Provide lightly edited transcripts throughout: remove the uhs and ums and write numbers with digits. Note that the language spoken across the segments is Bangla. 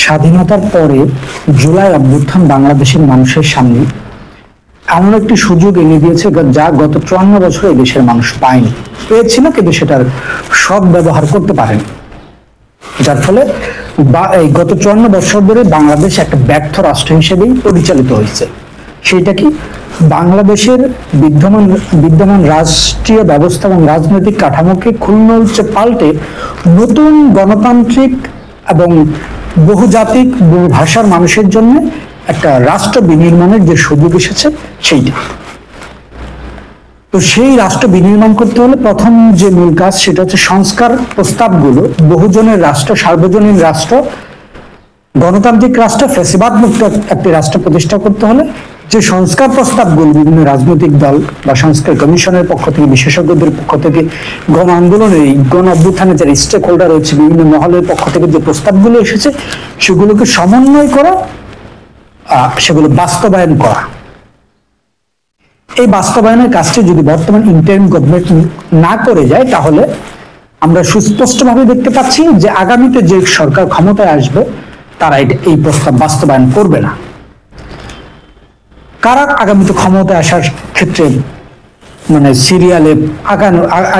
স্বাধীনতার পরে জুলাই অভ্যুত্থান বাংলাদেশের মানুষের সামনে এমন একটি সুযোগ এনে দিয়েছে যা গত ৫৪ বছরে এই দেশের মানুষ পায়নি, পেয়েছিল কিন্তু সেটার সৎ ব্যবহার করতে পারেনি। যার ফলে এই গত ৫৪ বছর ধরে বাংলাদেশ একটা ব্যর্থ রাষ্ট্র হিসেবেই পরিচালিত হয়েছে। সেটা কি, বাংলাদেশের বিদ্যমান রাষ্ট্রীয় ব্যবস্থা এবং রাজনৈতিক কাঠামোকে ক্ষুণ্ণে পাল্টে নতুন গণতান্ত্রিক এবং বহুজাতিক বহু ভাষার মানুষের জন্য একটা রাষ্ট্র বিনির্মাণের যে সুযোগ এসেছে সেইটা। তো সেই রাষ্ট্র বিনির্মাণ করতে হলে প্রথম যে মূল কাজ সেটা হচ্ছে সংস্কার প্রস্তাবগুলো বহুজনের রাষ্ট্র, সার্বজনীন রাষ্ট্র, গণতান্ত্রিক রাষ্ট্র, ফ্যাসিবাদ মুক্ত একটি রাষ্ট্র প্রতিষ্ঠা করতে হলে যে সংস্কার প্রস্তাবগুলো বিভিন্ন রাজনৈতিক দল বা সংস্কার কমিশনের পক্ষ থেকে, বিশেষজ্ঞদের পক্ষ থেকে, গণ আন্দোলনের গণ অভ্যুত্থানের যারা স্টেক হোল্ডার রয়েছে বিভিন্ন মহলের পক্ষ থেকে যে প্রস্তাবগুলো এসেছে সেগুলোকে সমন্বয় করা, সেগুলো বাস্তবায়ন করা। এই বাস্তবায়নের কাজটি যদি বর্তমান ইন্টারিম গভর্নমেন্ট না করে যায় তাহলে আমরা সুস্পষ্টভাবে দেখতে পাচ্ছি যে আগামীতে যে সরকার ক্ষমতায় আসবে তারা এই প্রস্তাব বাস্তবায়ন করবে না। কারা আগামীতে ক্ষমতায় আসার ক্ষেত্রে মানে সিরিয়ালে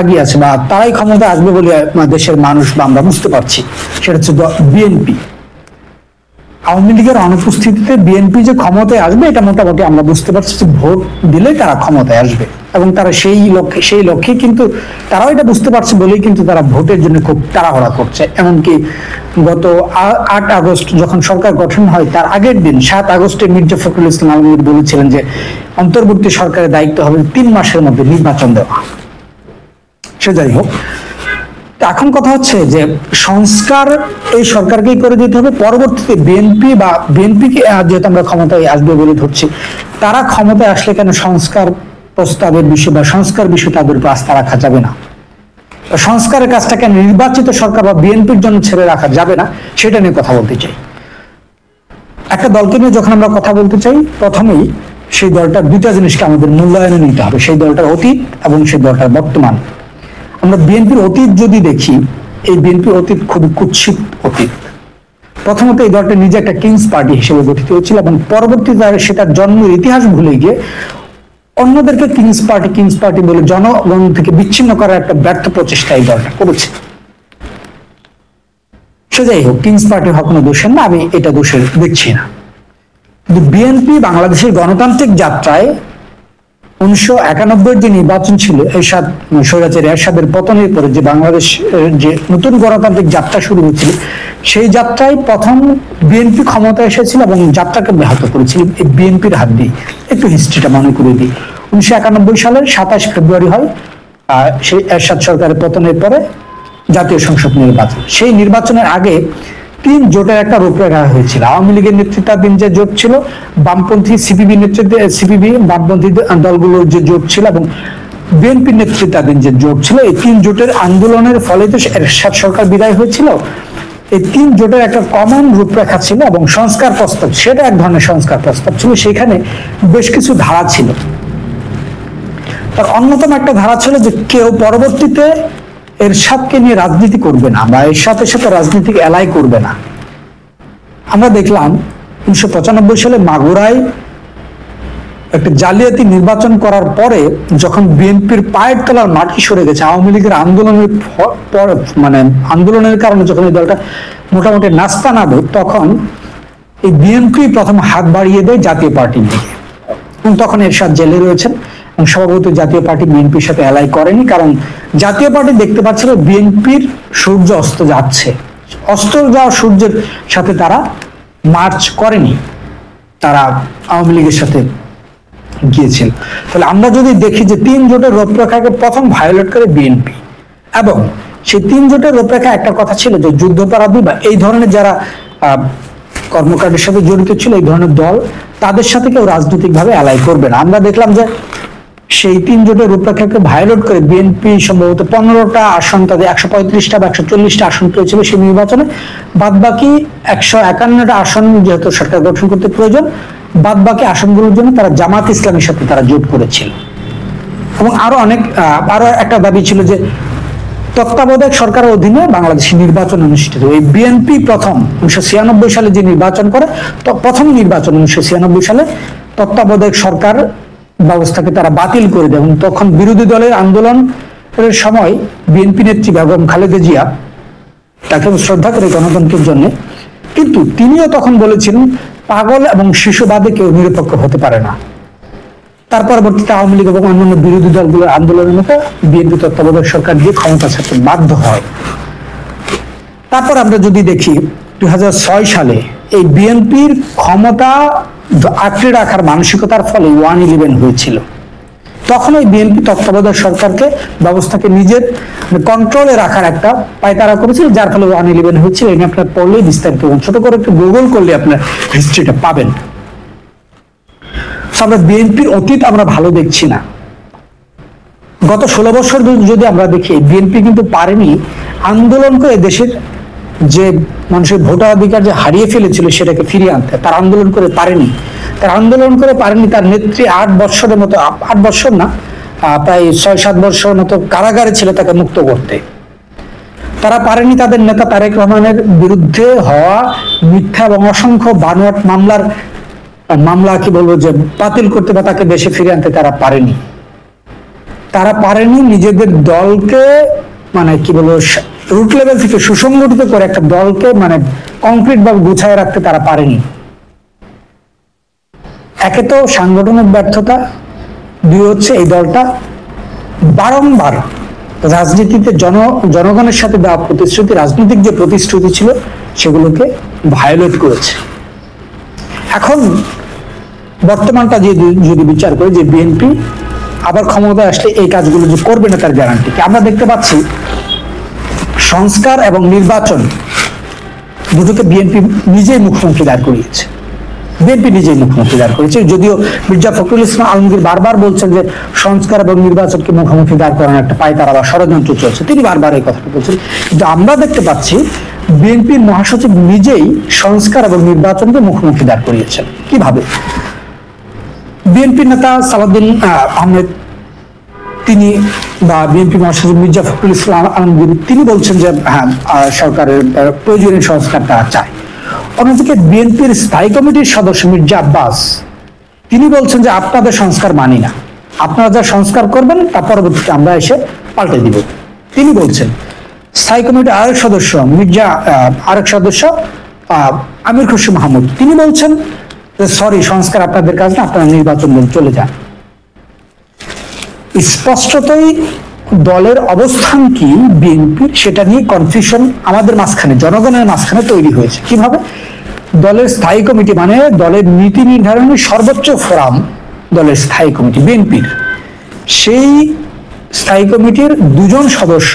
আগিয়ে আছে বা তারাই ক্ষমতায় আসবে বলে দেশের মানুষ বা আমরা বুঝতে পারছি, সেটা হচ্ছে বিএনপি। আওয়ামী লীগের অনুপস্থিতিতে বিএনপি যে ক্ষমতায় আসবে এটা মোটামুটি আমরা বুঝতে পারছি যে ভোট দিলে তারা ক্ষমতায় আসবে এবং তারা সেই লক্ষ্যে কিন্তু তারাও এটা বুঝতে পারছে বলেই কিন্তু তারা ভোটের জন্য খুব তাড়াহুড়া করছে। এমনকি গত ৮ আগস্ট যখন সরকার গঠন হয় তার আগের দিন ৭ আগস্টে মির্জা ফখরুল ইসলাম আলমগীর বলেছিলেন যে অন্তর্বর্তী সরকারের দায়িত্ব হবে ৩ মাসের মধ্যে নির্বাচন দেওয়া। সে যাই হোক, এখন কথা হচ্ছে যে সংস্কার এই সরকারকেই করে দিতে হবে। পরবর্তীতে বিএনপিকে যেহেতু আমরা ক্ষমতায় আসবে বলে ধরছি, তারা ক্ষমতায় আসলে কেন সংস্কার প্রস্তাবের বিষয় বা সংস্কার বিষয় তাদের উপর আস্থা রাখা যাবে না, সংস্কারের কাজটা কেন নির্বাচিত সরকার বা বিএনপির জন্য ছেড়ে রাখা যাবে না, সেটা নিয়ে কথা বলতে চাই। একটা দলকে নিয়ে যখন আমরা কথা বলতে চাই প্রথমেই সেই দলটার দুইটা জিনিসকে আমাদের মূল্যায়নে নিতে হবে, সেই দলটার অতীত এবং সেই দলটার বর্তমান। আমরা বিএনপির অতীত যদি দেখি, এই বিএনপির অতীত খুবই কুৎসিত অতীত। প্রথমত এই দলটা নিজে একটা কিংস পার্টি হিসেবে গঠিত হয়েছিল এবং পরবর্তীতে সেটার জন্মের ইতিহাস ভুলে গিয়ে অন্যদেরকে কিংস পার্টি বলে জনগণ থেকে বিচ্ছিন্ন করার একটা ব্যর্থ প্রচেষ্টা এই দলটা করেছে। সে যাই হোক, কিংস পার্টি হওয়া কোনো দোষের না, আমি এটা দোষের দেখছি না। কিন্তু বিএনপি বাংলাদেশের গণতান্ত্রিক যাত্রায় ১৯৯১ যে নির্বাচন ছিল স্বৈরাচারী এরশাদের পতনের পরে যে বাংলাদেশ যে নতুন গণতান্ত্রিক যাত্রা শুরু হয়েছিল, সেই যাত্রায় প্রথম বিএনপি ক্ষমতা এসেছিল এবং যাত্রাকে ব্যাহত করেছিল এই বিএনপির হাত দিয়ে। একটু হিস্ট্রিটা মনে করে দিই। ১৯৯১ সালের ২৭ ফেব্রুয়ারি হয় সেই এরশাদ সরকারের পতনের পরে জাতীয় সংসদ নির্বাচন। সেই নির্বাচনের আগে ৩ জোটের একটা রূপরেখা হয়েছিল। আওয়ামী লীগের নেতৃত্বাধীন যে জোট ছিল, বামপন্থী সিপিবি বামপন্থী দলগুলোর যে জোট ছিল এবং বিএনপি নেতৃত্বাধীন যে জোট ছিল, এই ৩ জোটের আন্দোলনের ফলে তো এরশাদ সরকার বিদায় হয়েছিল। এই ৩ জোটের একটা কমন রূপরেখা ছিল এবং সংস্কার প্রস্তাব, সেটা এক ধরনের সংস্কার প্রস্তাব ছিল। সেখানে বেশ কিছু ধারা ছিল। তার অন্যতম একটা ধারা ছিল যে কেউ পরবর্তীতে এরশাদকে নিয়ে রাজনীতি করবে না বা এরশাদের সাথে রাজনীতি এলাই করবে না। আমরা দেখলাম ১৯৯৫ সালে মাগুরায় একটা জালিয়াতি নির্বাচন করার পরে যখন বিএনপির পায়ের তলার মাটি সরে গেছে, আওয়ামী লীগের আন্দোলনের কারণে যখন এই দলটা মোটামুটি নাস্তানাবু, তখন এই বিএনপি প্রথম হাত বাড়িয়ে দেয় জাতীয় পার্টির দিকে এবং তখন এরশাদ জেলে রয়েছেন এবং স্বভাবতই জাতীয় পার্টি বিএনপির সাথে এলাই করেনি, কারণ জাতীয় পার্টি দেখতে পাচ্ছিল বিএনপির সূর্য অস্ত যাচ্ছে, অস্ত যাওয়া সূর্যের সাথে তারা মার্চ করেনি, তারা আওয়ামী লীগের সাথে গিয়েছিল। তাহলে আমরা যদি দেখি যে ৩ জোটের রূপরেখাকে প্রথম ভায়োলেট করে বিএনপি, এবং সেই ৩ জোটের রূপরেখা একটা কথা ছিল যে যুদ্ধাপরাধী বা এই ধরনের যারা কর্মকাণ্ডের সাথে জড়িত ছিল, এই ধরনের দল, তাদের সাথে কেউ রাজনৈতিকভাবে এলাই করবে না। আমরা দেখলাম যে সেই ৩ জোটের রূপরেখাকে ভায়োলেট করে বিএনপি সম্ভবত ১৫টা আসন, তাদের ১৩৫টা বা ১৪০টা আসন পেয়েছিল সেই নির্বাচনে। বাদ বাকি ১৫১টা আসন যেহেতু সরকার গঠন করতে প্রয়োজন, বাদ বাকি আসনগুলোর জন্য তারা জামাত ইসলামের সাথে তারা জোট করেছিল। এবং আরো একটা দাবি ছিল যে তত্ত্বাবধায়ক সরকারের অধীনে বাংলাদেশে নির্বাচন অনুষ্ঠিত। এই বিএনপি প্রথম 1996 সালে যে নির্বাচন করে, প্রথম নির্বাচন 1996 সালে তত্ত্বাবধায়ক সরকার ব্যবস্থাকে তারা বাতিল করে দেয় এবং তখন বিরোধী দলের আন্দোলনের সময় বিএনপি নেত্রী বেগম খালেদা জিয়া তাকে শ্রদ্ধা করে গণতন্ত্রের জন্য, কিন্তু তিনিও তখন বলেছিলেন পাগল এবং শিশুবাদে কেউ নিরপেক্ষ হতে পারে না। তার পরবর্তীতে আওয়ামী লীগ এবং অন্যান্য বিরোধী দলগুলোর আন্দোলনের মতো বিএনপি তত্ত্বাবধায়ক সরকার দিয়ে ক্ষমতা ছাড়তে বাধ্য হয়। তারপর আমরা যদি দেখি 2006 সালে এই বিএনপির ক্ষমতা আঁকড়ে রাখার মানসিকতার ফলে 1-11 হয়েছিল। তখন এই বিএনপি তত্ত্বাবধায়ক সরকারকে ব্যবস্থাকে নিজের কন্ট্রোলে রাখার একটা পায়তারা করেছিল, যার ফলে 1-11 হয়েছিল। এই আপনার পড়লেই বিস্তারিত, ছোট করে একটু গুগল করলে আপনার হিস্ট্রিটা পাবেন। আমরা বিএনপির অতীত আমরা ভালো দেখছি না। গত 16 বছর যদি আমরা দেখি, বিএনপি কিন্তু পারেনি আন্দোলন করে দেশের যে মানুষের ভোটাধিকার যে হারিয়ে ফেলেছিল সেটাকে ফিরিয়ে আনতে। তার আন্দোলন করে পারেনি, তার নেত্রী 8 বছরের মতো, 8 বছর না, প্রায় 6-7 বছর মতো কারাগারে ছিল তাকে মুক্ত করতে। তারা পারেনি তাদের নেতা তারেক রহমানের বিরুদ্ধে হওয়া মিথ্যা এবং অসংখ্য বানোয়াট মামলা কি বলবো যে বাতিল করতে বা তাকে দেশে ফিরে আনতে তারা পারেনি নিজেদের দলকে মানে কি বলবো রুট লেভেল থেকে সুসংগঠিত করে একটা দলকে মানে কংক্রিট ভাবে গুছায় রাখতে তারা পারেনি। একে তো সাংগঠনিক ব্যর্থতা, দুই হচ্ছে এই দলটা বারংবার রাজনীতিতে জনগণের সাথে দেওয়া প্রতিশ্রুতি, রাজনৈতিক যে প্রতিশ্রুতি ছিল সেগুলোকে ভায়োলেট করেছে। এখন বর্তমানটা যদি বিচার করি যে বিএনপি আবার ক্ষমতায় আসলে এই কাজগুলো যে করবে না তার গ্যারান্টি কি? আমরা দেখতে পাচ্ছি সংস্কার এবং নির্বাচন দুটোকে বিএনপি নিজেই মুখোমুখি দাঁড় করিয়েছে। যদিও মির্জা ফখরুল ইসলাম আলমগীর বারবার বলছেন যে সংস্কার এবং নির্বাচনকে মুখোমুখি দাঁড় করানোর একটা পায়তারা বা ষড়যন্ত্র চলছে, তিনি বারবার এই কথাটা বলছেন। কিন্তু আমরা দেখতে পাচ্ছি বিএনপির মহাসচিব নিজেই সংস্কার এবং নির্বাচনকে মুখোমুখি দাঁড় করিয়েছেন। কিভাবে? বিএনপি নেতা সালাউদ্দিন আহমেদ তিনি বা বিএনপি মহাসচিব মির্জা ফখরুল ইসলাম আলমগীর তিনি বলছেন যে হ্যাঁ সরকারের প্রয়োজনীয় সংস্কার তারা চায়। অন্যদিকে বিএনপির স্থায়ী কমিটির সদস্য মির্জা আব্বাস তিনি বলছেন যে আপনাদের সংস্কার মানি না, আপনারা যা সংস্কার করবেন তা পরবর্তীতে আমরা এসে পাল্টে দিব। তিনি বলছেন স্থায়ী কমিটির আরেক সদস্য আমির খুরশিদ মাহমুদ তিনি বলছেন সরি সংস্কার আপনাদের কাজ না, আপনারা নির্বাচন দিন, চলে যান। স্পষ্টতই দলের অবস্থান কি বিএনপির সেটা নিয়ে কনফিউশন আমাদের মাঝখানে, জনগণের মাঝখানে তৈরি হয়েছে। কিভাবে? দলের স্থায়ী কমিটি মানে দলের নীতি নির্ধারণের সর্বোচ্চ ফোরাম দলের স্থায়ী কমিটি বিএনপির, সেই স্থায়ী কমিটির 2 জন সদস্য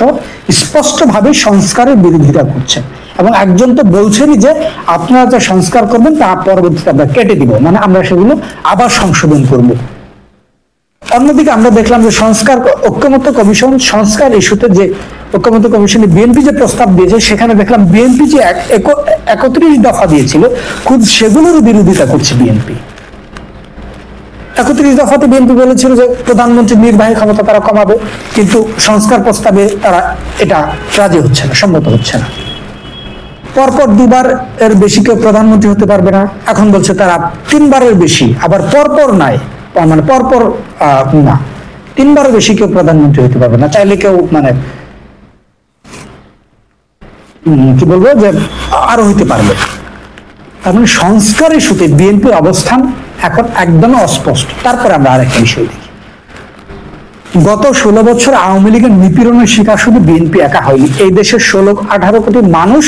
স্পষ্টভাবে সংস্কারের বিরোধিতা করছেন এবং একজন তো বলছেনই যে আপনারা যা সংস্কার করবেন তা পরবর্তীতে আমরা কেটে দিব, মানে আমরা সেগুলো আবার সংশোধন করব। অন্যদিকে আমরা দেখলাম যে ঐক্যমত্য কমিশন সংস্কার ইস্যুতে যে ঐক্যমত্য কমিশনে বিএনপি যে প্রস্তাব দিয়েছে সেখানে দেখলাম বিএনপি যে 31 দফা দিয়েছিল খুব সেগুলোর বিরোধিতা করছে বিএনপি। 31 দফাতে বিএনপি বলেছিল যে প্রধানমন্ত্রীর নির্বাহী ক্ষমতা তারা কমাবে, কিন্তু সংস্কার প্রস্তাবে তারা এটা রাজি হচ্ছে না, সম্মত হচ্ছে না। পরপর 2বার এর বেশি কেউ প্রধানমন্ত্রী হতে পারবে না, এখন বলছে তারা 3বারের বেশি, আবার পরপর নাই মানে পরপর না 3বারের বেশি কেউ প্রধানমন্ত্রী হতে পারবে না, চাইলে কেউ মানে কি বলবো যে আরো হইতে পারবে। তার মানে সংস্কার ইস্যুতে বিএনপির অবস্থান এখন একদমই অস্পষ্ট। তারপরে আমরা আরেকটা বিষয় দেখি, গত 16 বছর আওয়ামী লীগের নিপীড়নের শিকার শুধু বিএনপি একা হয়নি। এই দেশের 16-18 কোটি মানুষ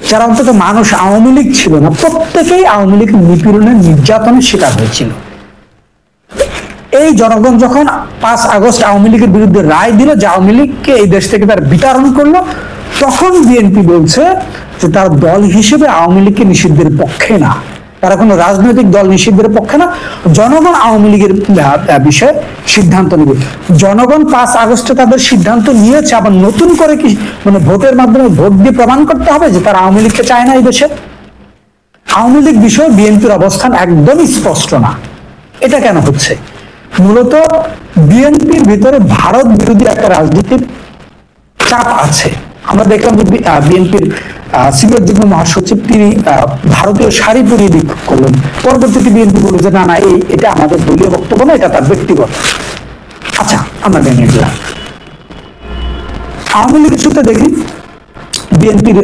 যারা অন্তত মানুষ আওয়ামী লীগ ছিল না, প্রত্যেকেই আওয়ামী লীগের নিপীড়নের নির্যাতনের শিকার হয়েছিল। এই জনগণ যখন 5 আগস্ট আওয়ামী লীগের বিরুদ্ধে রায় দিল যে আওয়ামী লীগকে এই দেশ থেকে তার বিতাড়ন করলো, তখন বিএনপি বলছে যে তার দল হিসেবে আওয়ামী লীগকে নিষিদ্ধের পক্ষে না, তারা কোনো রাজনৈতিক দল নিষিদ্ধের পক্ষে না, জনগণ আওয়ামী লীগের বিষয়ে সিদ্ধান্ত নেবে। জনগণ 5 আগস্টে তাদের সিদ্ধান্ত নিয়েছে, আবার নতুন করে কি মানে ভোটের মাধ্যমে ভোট দিয়ে প্রমাণ করতে হবে যে তারা আওয়ামী লীগকে চায় না এই দেশে? আওয়ামী লীগ বিষয়ে বিএনপির অবস্থান একদমই স্পষ্ট না। এটা কেন হচ্ছে? মূলত বিএনপির ভিতরে ভারত বিরোধী একটা রাজনীতির চাপ আছে। আমরা দেখলাম যে বিএনপির সিনিয়র যুগ্ম মহাসচিব তিনি ভারতীয় শাড়ি পরিয়ে বিক্ষোভ করলেন, পরবর্তীতে বিএনপি বলল যে না না এটা আমাদের দলীয় বক্তব্য না, এটা তার ব্যক্তিগত। আচ্ছা, আমরা মেনে নিলাম। আওয়ামী লীগের সূত্রে দেখি বিএনপির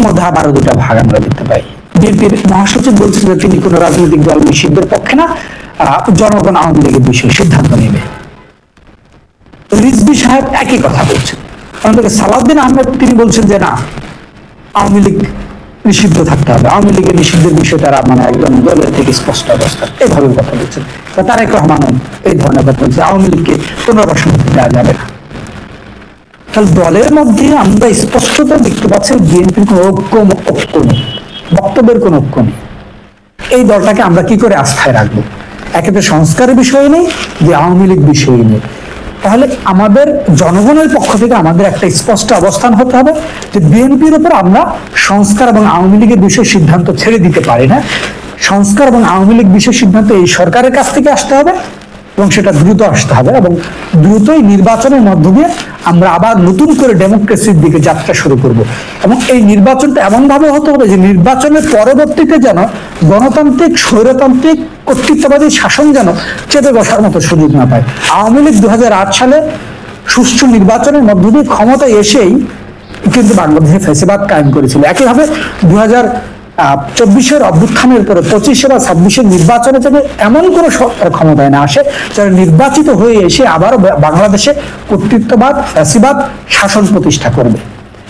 মধ্যে আবারও দুটা ভাগ আমরা দেখতে পাই। বিএনপির মহাসচিব বলছেন যে তিনি কোন রাজনৈতিক দল নিষিদ্ধের পক্ষে না, জনগণ আওয়ামী লীগের বিষয়ে সিদ্ধান্ত নেবে। রিজভী সাহেব একই কথা বলছেন। অন্যদিকে সালাউদ্দিন আহমেদ তিনি বলছেন যে না, আওয়ামী লীগ নিষিদ্ধ থাকতে হবে, আওয়ামী লীগের নিষিদ্ধের বিষয়ে তারা মানে একদম দলের থেকে স্পষ্ট অবস্থা, এইভাবে কথা বলছেন। তারেক রহমানও এই ধরনের কথা বলছে, আওয়ামী লীগকে পুনর্বাসন দেওয়া যাবে না। তাহলে দলের মধ্যে আমরা স্পষ্টতা দেখতে পাচ্ছি বিএনপির কোন ঐক্য নেই, বক্তব্যের কোন ঐক্য নেই। এই দলটাকে আমরা কি করে আস্থায় রাখবো? একেতে সংস্কারের বিষয় নেই, যে আওয়ামী লীগ বিষয় নেই। তাহলে আমাদের জনগণের পক্ষ থেকে আমাদের একটা স্পষ্ট অবস্থান হতে হবে যে বিএনপির উপর আমরা সংস্কার এবং আওয়ামী লীগের বিষয়ে সিদ্ধান্ত ছেড়ে দিতে পারি না। সংস্কার এবং আওয়ামী লীগ বিষয়ে সিদ্ধান্ত এই সরকারের কাছ থেকে আসতে হবে এবং সেটা দ্রুত আসতে হবে, এবং দ্রুতই নির্বাচনের মধ্য দিয়ে আমরা আবার নতুন করে ডেমোক্রেসির দিকে যাত্রা শুরু করব। এবং এই নির্বাচনটা এমন ভাবে হতে হবে যে নির্বাচনের পরবর্তীতে যেন গণতান্ত্রিক স্বৈরতান্ত্রিক কর্তৃত্ববাদী শাসন যেন চেপে বসার মতো সুযোগ না পায়। আওয়ামী লীগ 2008 সালে সুষ্ঠু নির্বাচনের মধ্য দিয়ে ক্ষমতায় এসেই কিন্তু বাংলাদেশে ফ্যাসিবাদ কায়েম করেছিল। একইভাবে 2024 অভ্যুত্থানের পরে 25 বা 26 নির্বাচনে যেন এমন কোন সরকার ক্ষমতায় না আসে যারা নির্বাচিত হয়ে এসে আবারও বাংলাদেশে কর্তৃত্ববাদ ফ্যাসিবাদ শাসন প্রতিষ্ঠা করবে।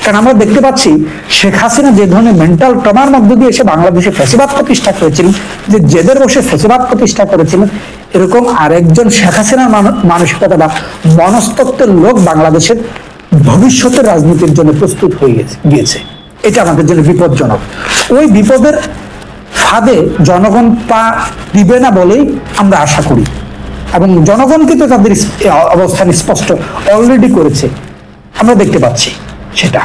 কারণ আমরা দেখতে পাচ্ছি শেখ হাসিনা যে ধরনের মেন্টাল ট্রমার মধ্য দিয়ে এসে বাংলাদেশে ফ্যাসিবাদ প্রতিষ্ঠা করেছিলেন, যে জেদের বসে ফ্যাসিবাদ প্রতিষ্ঠা করেছিলেন, এরকম আরেকজন শেখ হাসিনার মানসিকতা বা মনস্তত্ত্বের লোক বাংলাদেশের ভবিষ্যতের রাজনীতির জন্য প্রস্তুত হয়ে গিয়েছে। এটা আমাদের জন্য বিপজ্জনক। ওই বিপদের ফাঁদে জনগণ পা দিবে না বলেই আমরা আশা করি, এবং জনগণ কিন্তু তাদের অবস্থান স্পষ্ট অলরেডি করেছে, আমরা দেখতে পাচ্ছি সেটা।